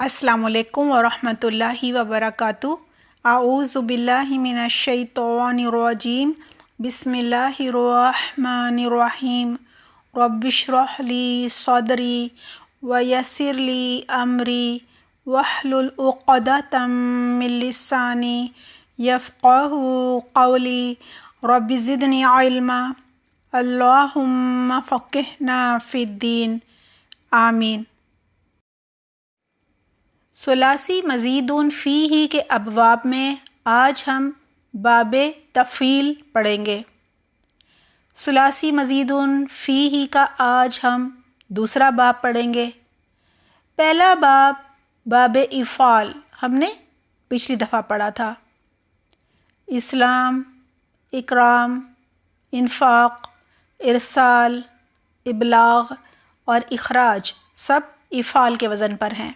السلام علیکم ورحمۃ اللہ وبرکاتہ۔ اعوذ باللہ من الشیطان الرجیم، بسم اللہ الرحمن الرحیم۔ رب اشرح لی صدری ویسر لی امری واحلل عقدۃ من لسانی یفقہوا قولی، رب زدنی علما، اللہم فقہنا فی الدین، آمین۔ ثلاثی مزیدون فیہ کے ابواب میں آج ہم باب تفعیل پڑھیں گے۔ ثلاثی مزیدون فیہ کا آج ہم دوسرا باب پڑھیں گے۔ پہلا باب باب افعال ہم نے پچھلی دفعہ پڑھا تھا۔ اسلام، اکرام، انفاق، ارسال، ابلاغ اور اخراج سب افعال کے وزن پر ہیں۔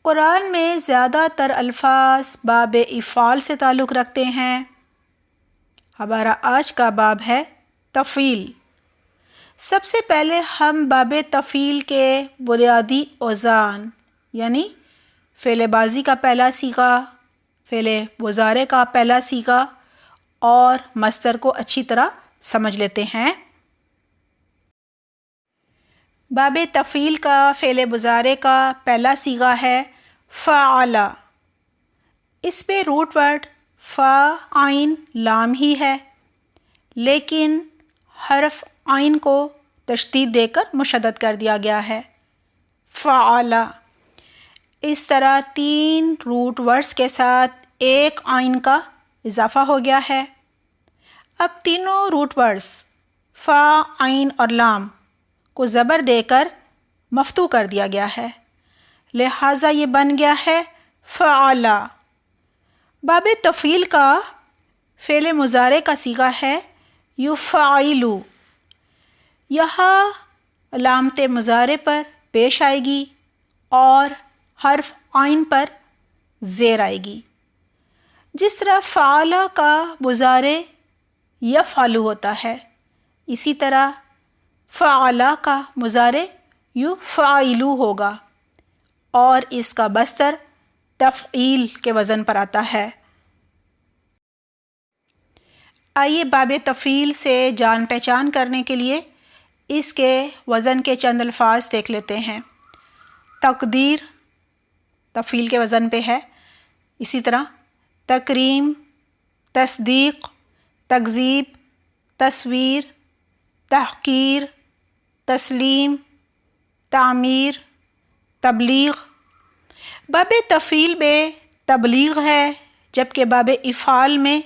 قرآن میں زیادہ تر الفاظ باب افعال سے تعلق رکھتے ہیں۔ ہمارا آج کا باب ہے تفعیل۔ سب سے پہلے ہم باب تفعیل کے بنیادی اوزان یعنی فعل ماضی کا پہلا صیغہ، فعل مضارع کا پہلا صیغہ اور مصدر کو اچھی طرح سمجھ لیتے ہیں۔ باب تفعیل کا فعل مضارع کا پہلا صیغہ ہے فعل۔ اس پہ روٹ ورڈ فا عین لام ہی ہے، لیکن حرف عین کو تشدید دے کر مشدد کر دیا گیا ہے، فعل۔ اس طرح تین روٹ ورڈز کے ساتھ ایک عین کا اضافہ ہو گیا ہے۔ اب تینوں روٹ ورڈز فا، عین اور لام کو زبر دے کر مفتوح کر دیا گیا ہے، لہٰذا یہ بن گیا ہے فعل۔ باب تفعیل کا فعل مضارع کا صیغہ ہے یفعل۔ یہاں علامت مضارع پر پیش آئے گی اور حرف عین پر زیر آئے گی۔ جس طرح فعل کا مضارع یفعل ہوتا ہے، اسی طرح فعل کا مضارع یفعل ہوگا اور اس کا مصدر تفعیل کے وزن پر آتا ہے۔ آئیے باب تفعیل سے جان پہچان کرنے کے لیے اس کے وزن کے چند الفاظ دیکھ لیتے ہیں۔ تقدیر تفعیل کے وزن پہ ہے، اسی طرح تکریم، تصدیق، تکذیب، تصویر، تحقیر، تسلیم، تعمیر، تبلیغ۔ باب تفعیل میں تبلیغ ہے، جبکہ باب افعال میں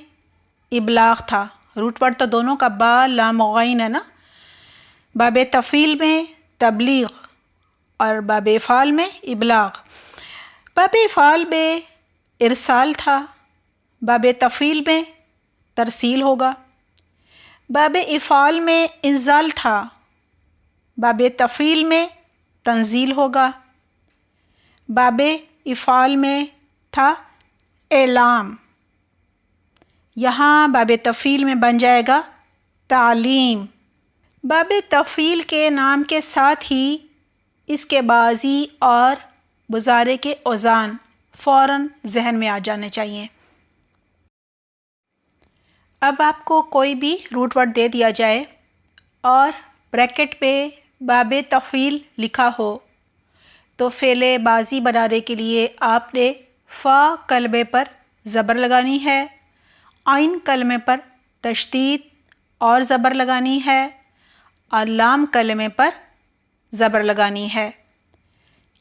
ابلاغ تھا۔ روٹ ورڈ تو دونوں کا با لام غین ہے نا۔ باب تفعیل میں تبلیغ اور باب افعال میں ابلاغ۔ باب افعال میں ارسال تھا، باب تفعیل میں ترسیل ہوگا۔ باب افعال میں انزال تھا، باب تفعیل میں تنزیل ہوگا۔ باب افعال میں تھا اعلام، یہاں باب تفعیل میں بن جائے گا تعلیم۔ باب تفعیل کے نام کے ساتھ ہی اس کے ماضی اور مضارع کے اوزان فوراً ذہن میں آ جانے چاہیے۔ اب آپ کو کوئی بھی روٹ ورڈ دے دیا جائے اور بریکٹ پہ باب تفعیل لکھا ہو تو فعل ماضی بنانے کے لیے آپ نے فا کلمے پر زبر لگانی ہے، عین کلمے پر تشدید اور زبر لگانی ہے اور لام کلمے پر زبر لگانی ہے۔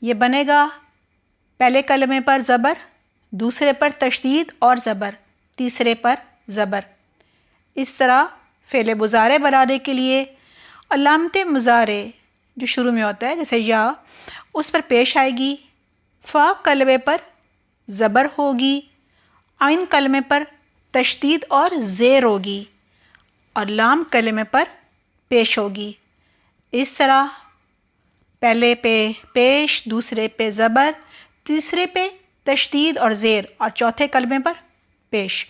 یہ بنے گا پہلے کلمے پر زبر، دوسرے پر تشدید اور زبر، تیسرے پر زبر۔ اس طرح فعل مضارع بنانے کے لیے علامت مضارع جو شروع میں ہوتا ہے جیسے یا، اس پر پیش آئے گی، فا کلمے پر زبر ہوگی، عین کلمے پر تشدید اور زیر ہوگی اور لام کلمے پر پیش ہوگی۔ اس طرح پہلے پہ پیش، دوسرے پہ زبر، تیسرے پہ تشدید اور زیر اور چوتھے کلمے پر پیش۔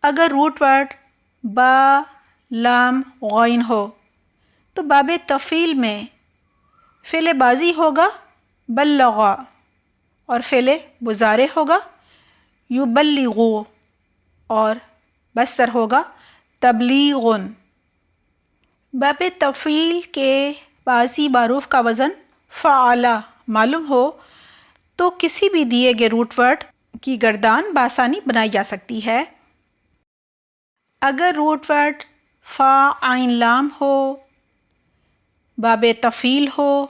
اگر روٹ ورڈ با لام غین ہو تو باب تفعیل میں فعل ماضی ہوگا بلغا اور فعل مضارع ہوگا یبلغو اور مصدر ہوگا تبلیغن۔ باب تفعیل کے بعضی معروف کا وزن فعلا معلوم ہو تو کسی بھی دیے گئے روٹ ورڈ کی گردان بآسانی بنائی جا سکتی ہے۔ اگر روٹ ورڈ فا عین لام ہو، باب تفعیل ہو،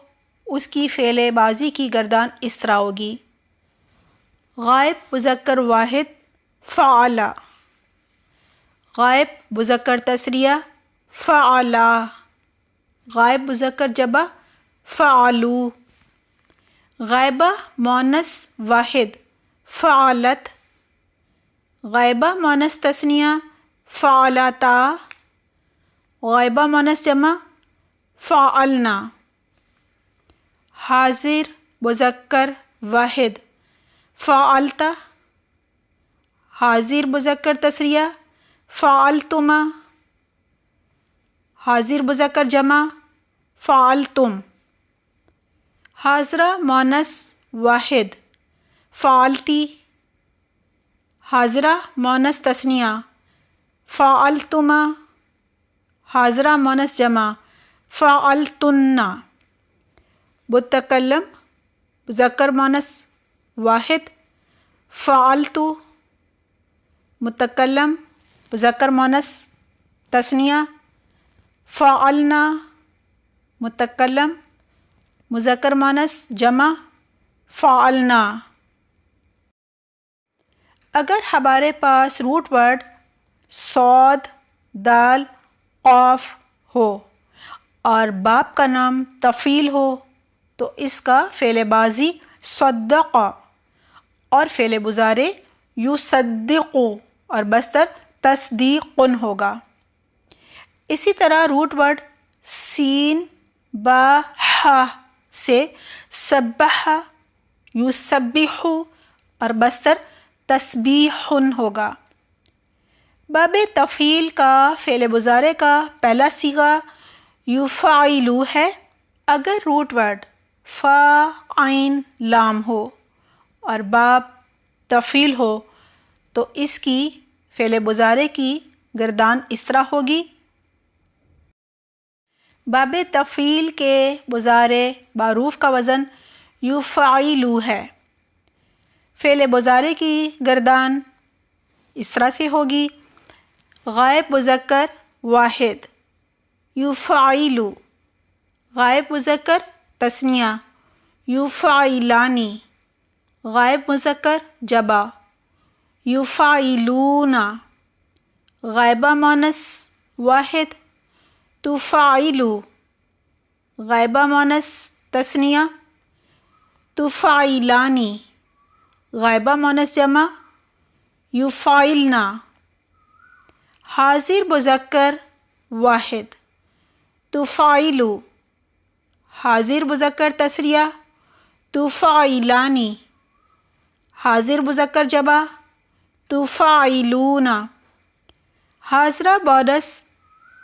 اس کی فعل ماضی کی گردان اس طرح ہوگی: غائب مذکر واحد فعلا، غائب مذکر تثنیہ فعلا، غائب مذکر جمع فعلوا، غائبہ مؤنث واحد فعلت، غائبہ مؤنث تثنیہ فعلتا، غائبہ مؤنث جمع فعلنا، حاضر مذکر واحد فعلت، حاضر مذکر تثنیہ فعلتما، حاضر مذکر جمع فعلتم، حاضرہ مؤنث واحد فعلتی، حاضرہ مؤنث تثنیہ فعلتما، حاضرہ مؤنث جمع فعلتن، متکلم مذکر مؤنث واحد فعلتو، متکلم مذکر مؤنث تثنیہ فعلنا، متکلم مذکر مؤنث جمع فعلنا۔ اگر ہمارے پاس روٹ ورڈ صاد، دال، قاف ہو اور باپ کا نام تفعیل ہو تو اس کا فعل ماضی صدق اور فعل مضارع یصدق اور مصدر تصدیق ہوگا۔ اسی طرح روٹ ورڈ سین، با، ح سے سبح، یسبح اور مصدر تسبیح ہوگا۔ باب تفعیل کا فعل مضارع کا پہلا صیغہ یفعل ہے۔ اگر روٹ ورڈ فا عین لام ہو اور باب تفعیل ہو تو اس کی فعل مضارع کی گردان اس طرح ہوگی: باب تفعیل کے مضارع معروف کا وزن یفعل ہے۔ فعل مضارع کی گردان اس طرح سے ہوگی: غائب مذکر واحد یفعل، غائب مذکر تثنیہ یفعلانی، غائب مذکر جمع یفعلون، غائبہ مؤنث واحد تفعل، غائبہ مؤنث تثنیہ تفعلانی، غائبہ مؤنث جمع یفعلنا، حاضر مذکر واحد تفعل، حاضر مذکر تثنیہ تفعلانی، حاضر مذکر جمع تفعلون، حاضرہ مؤنث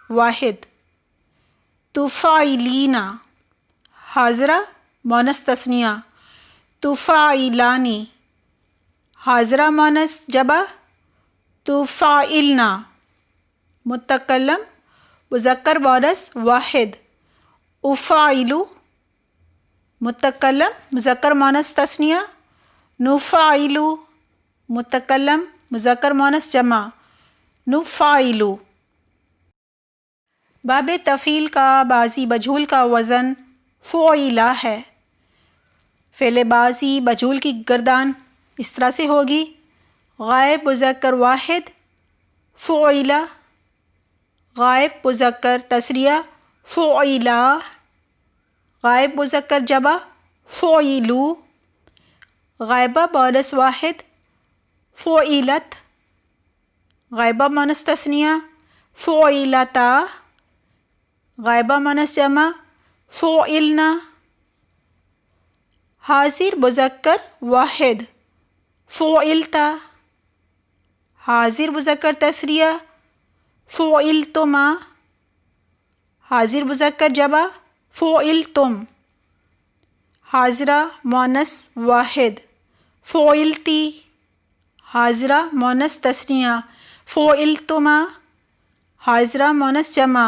واحد تفعلین، حاضرہ مؤنث تثنیہ تفعلانی، حاضرہ مؤنث جمع تفعلنا، متکلم مذکر مؤنث واحد افعل، متکلم مذکر مؤنث تثنیہ نفعل، متکلم مذکر مؤنث جمع نفعل۔ باب تفعیل کا ماضی مجہول کا وزن فعلا ہے۔ فعل ماضی مجہول کی گردان اس طرح سے ہوگی: غائب مذکر واحد فعلا، غائب مذکر تثنیہ فعلا، غائب مذکر جمع فعلوا، غائبہ مؤنث واحد فعلت، غائبہ مؤنث تثنیہ فعلتا، غائبہ مؤنث جمع فعلنا، حاضر مذکر واحد فعلتا، حاضر مذکر تثنیہ فعلتما، حاضر مذکر جمع فعلتم، حاضرہ مونس واحد فعلتی، حاضرہ مونس تثنیہ فعلتما، حاضرہ مونس جمع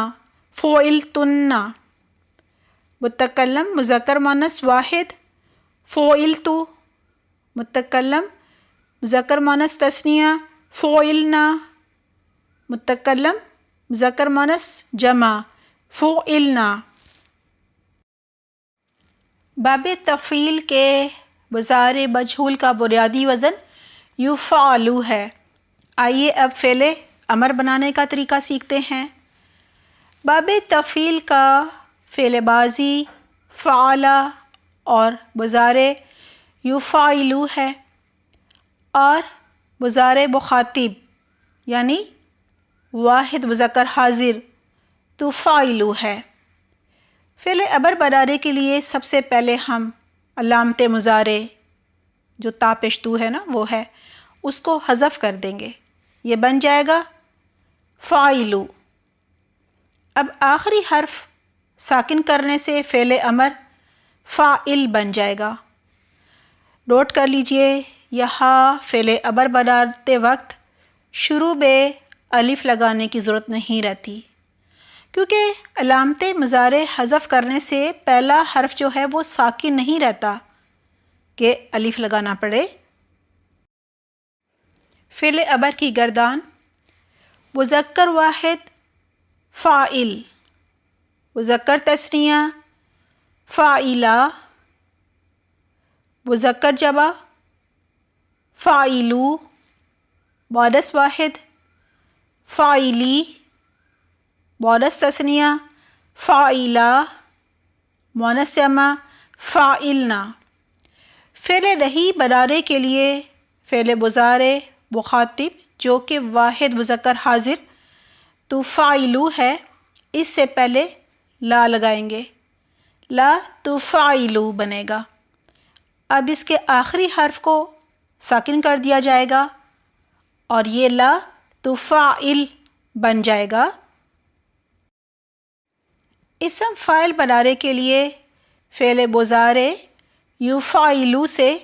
فعلتن، متکلم مذکر مونس واحد فعلتو، متکلم مذکر مونس تثنیہ فعلنا، متکلم مذکر مونس جمع فعلنا۔ باب تفعیل کے مضارع مجہول کا بنیادی وزن یفعلو ہے۔ آئیے اب فعل امر بنانے کا طریقہ سیکھتے ہیں۔ باب تفعیل کا فعل ماضی فعل اور مضارع یفعلو ہے، اور مضارع مخاطب یعنی واحد مذکر حاضر تفعلو ہے۔ فعل امر بنانے کے لیے سب سے پہلے ہم علامت مضارع جو تا پیش تو ہے نا وہ ہے، اس کو حذف کر دیں گے، یہ بن جائے گا فاعلو۔ اب آخری حرف ساکن کرنے سے فعل امر فاعل بن جائے گا۔ نوٹ کر لیجئے یہاں فعل امر بناتے وقت شروع میں الف لگانے کی ضرورت نہیں رہتی، کیونکہ علامت مضارع حذف کرنے سے پہلا حرف جو ہے وہ ساکن نہیں رہتا کہ الف لگانا پڑے۔ فعل امر کی گردان مذکر واحد فاعل، مذکر تثنیہ فاعلہ، مذکر جمع فاعلو، مؤنث واحد فاعلی، مؤنث تثنیہ فاعلہ، مؤنث جمع فاعلنا۔ فعل نہیں بنانے کے لیے فعل مضارع مخاطب جو کہ واحد مذکر حاضر تفعلو ہے، اس سے پہلے لا لگائیں گے، لا تفعلو بنے گا۔ اب اس کے آخری حرف کو ساکن کر دیا جائے گا اور یہ لا تفعل بن جائے گا۔ اسم فاعل بنانے کے لیے فعل مضارع یفعلو سے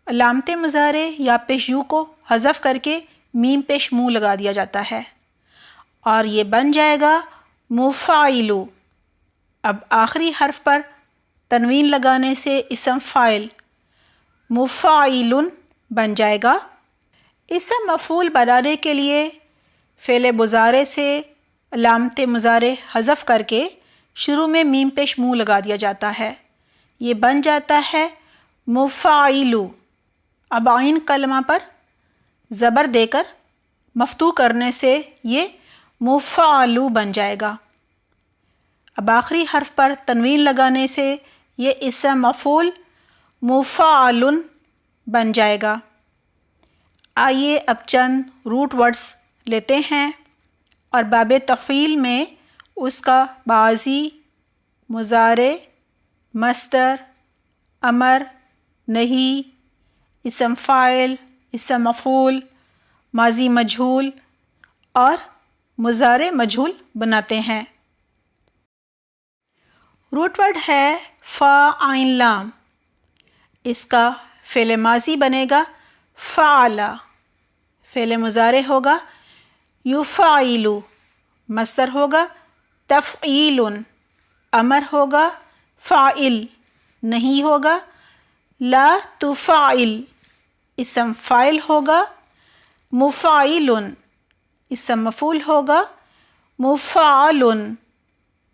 علامت مضارع یا پیش یو کو حذف کر کے میم پیش مو لگا دیا جاتا ہے اور یہ بن جائے گا مفعلو۔ اب آخری حرف پر تنوین لگانے سے اسم فاعل مفعل بن جائے گا۔ اسم مفعول بنانے کے لیے فعل مضارع سے علامت مضارع حذف کر کے شروع میں میم پیش مو لگا دیا جاتا ہے، یہ بن جاتا ہے مفعلو۔ اب عین کلمہ پر زبر دے کر مفتوح کرنے سے یہ مفعلو بن جائے گا۔ اب آخری حرف پر تنوین لگانے سے یہ اسم مفعول مفعل بن جائے گا۔ آئیے اب چند روٹ ورڈز لیتے ہیں اور باب تفعیل میں اس کا ماضی، مضارع، مصدر، امر، نہی، اسم فاعل، اسم مفعول، ماضی مجہول اور مضارع مجہول بناتے ہیں۔ روٹ ورڈ ہے فا عین لام، اس کا فعل ماضی بنے گا فعل، فعل مضارع ہوگا یفعلو، مصدر ہوگا تفعیل، امر ہوگا فاعل، نہیں ہوگا لا تفعل، اسم فاعل ہوگا مفعل، اسم مفعول ہوگا مفعل،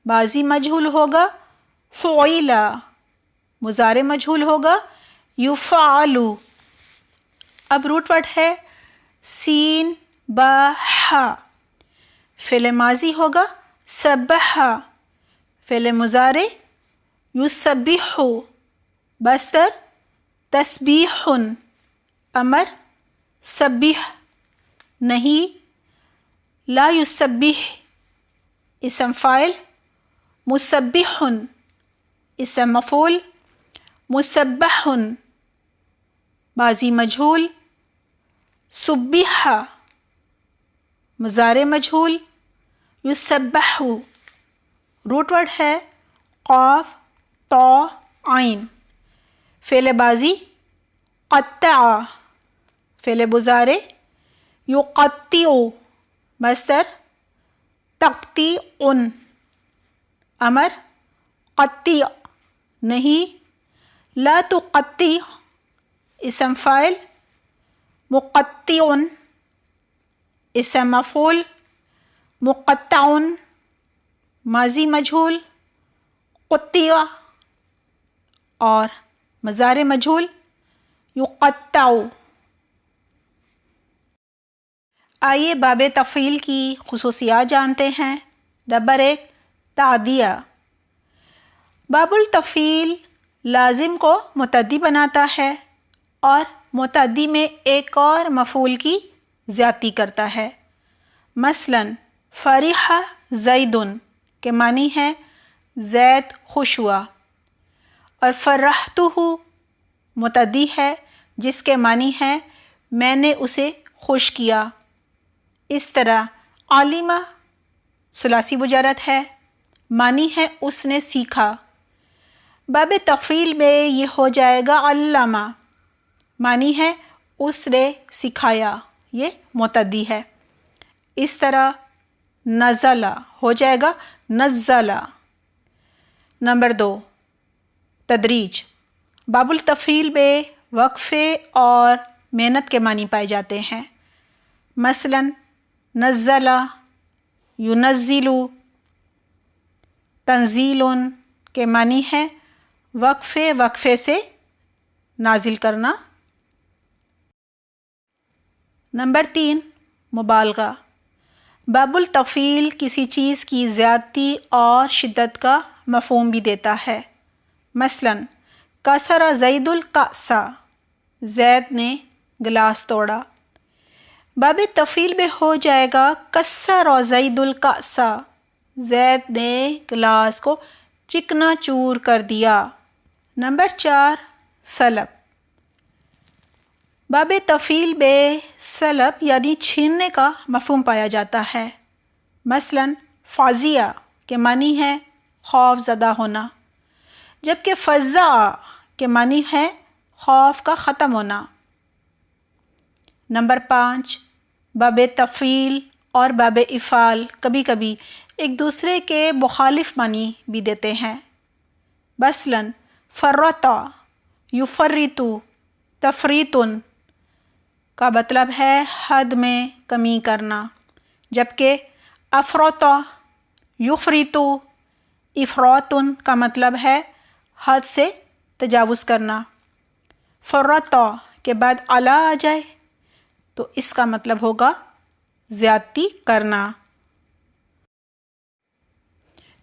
ماضی مجہول ہوگا فعل، مضارع مجہول ہوگا یفعلو۔ اب روٹ ورڈ ہے سین با ح، فعل ماضی ہوگا سبح، فعل مضارع یسبح، مصدر تسبیح، امر سبح، نہیں لا یسبح، اسم فاعل مسبح، اسم مفعول مسبح، ماضی مجہول سبح، مضارع مجہول یسبح۔ روٹ ورڈ ہے قاف طا عین، فعل بازی قطع، فعل مضارع یقطع، مصدر تقطیع، امر قطع نہیں، لا تقطع اسم فاعل، مقطع اسم مفعول، مقطع ماضی مجہول، قطع اور مضارع مجہول یقطع۔ آئیے باب تفعیل کی خصوصیات جانتے ہیں۔ نمبر 1، تعدیہ۔ باب التفعیل لازم کو متعدی بناتا ہے اور متعدی میں ایک اور مفعول کی زیادتی کرتا ہے۔ مثلا فرح زید کے معنی ہے زید خوش ہوا، اور فرحتہ متعدی ہے جس کے معنی ہے میں نے اسے خوش کیا۔ اس طرح علمہ ثلاثی مجرد ہے، معنی ہے اس نے سیکھا۔ باب تفعیل میں یہ ہو جائے گا علمہ، معنی ہے اس نے سکھایا، یہ متعدی ہے۔ اس طرح نزل ہو جائے گا نزل۔ نمبر 2، تدریج۔ باب التفعیل میں وقفے اور محنت کے معنی پائے جاتے ہیں۔ مثلا نزل، ینزل، تنزیل کے معنی ہے وقفے وقفے سے نازل کرنا۔ نمبر 3، مبالغہ۔ باب التفعیل کسی چیز کی زیادتی اور شدت کا مفہوم بھی دیتا ہے۔ مثلا کسر زید الکأس، زید نے گلاس توڑا۔ باب تفعیل میں ہو جائے گا کسر زید الکأس، زید نے گلاس کو چکنا چور کر دیا۔ نمبر 4، سلب۔ باب تفعیل میں سلب یعنی چھیننے کا مفہوم پایا جاتا ہے۔ مثلا فازیہ کے معنی ہے خوف زدہ ہونا، جبکہ فزع کے معنی ہے خوف کا ختم ہونا۔ نمبر 5، باب تفعیل اور باب افعال کبھی کبھی ایک دوسرے کے مخالف معنی بھی دیتے ہیں۔ مثلا فرط یفرط، تفریط کا مطلب ہے حد میں کمی کرنا، جبکہ افرط یفرط، افراط کا مطلب ہے حد سے تجاوز کرنا۔ فرط کے بعد علی آ جائے تو اس کا مطلب ہوگا زیادتی کرنا۔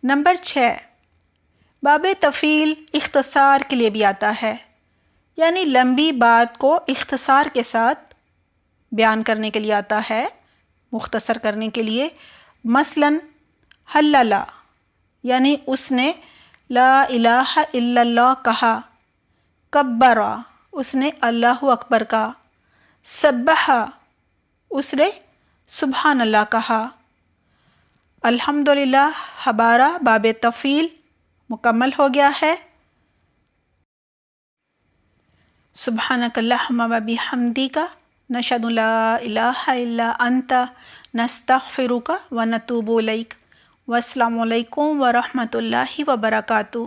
نمبر 6، باب تفعیل اختصار کے لیے بھی آتا ہے، یعنی لمبی بات کو اختصار کے ساتھ بیان کرنے کے لیے آتا ہے، مختصر کرنے کے لیے۔ مثلا حلل یعنی اس نے لا الہ الا اللہ کہا، کبر اس نے اللہ اکبر کہا، سبح اس نے سبحان اللہ کہا۔ الحمدللہ ہمارا باب تفعیل مکمل ہو گیا ہے۔ سبحانک اللہم و بحمدک، نشہد لا الہ الا انت، نستغفرک و نتوب الیک۔ والسلام علیکم ورحمۃ اللہ وبرکاتہ۔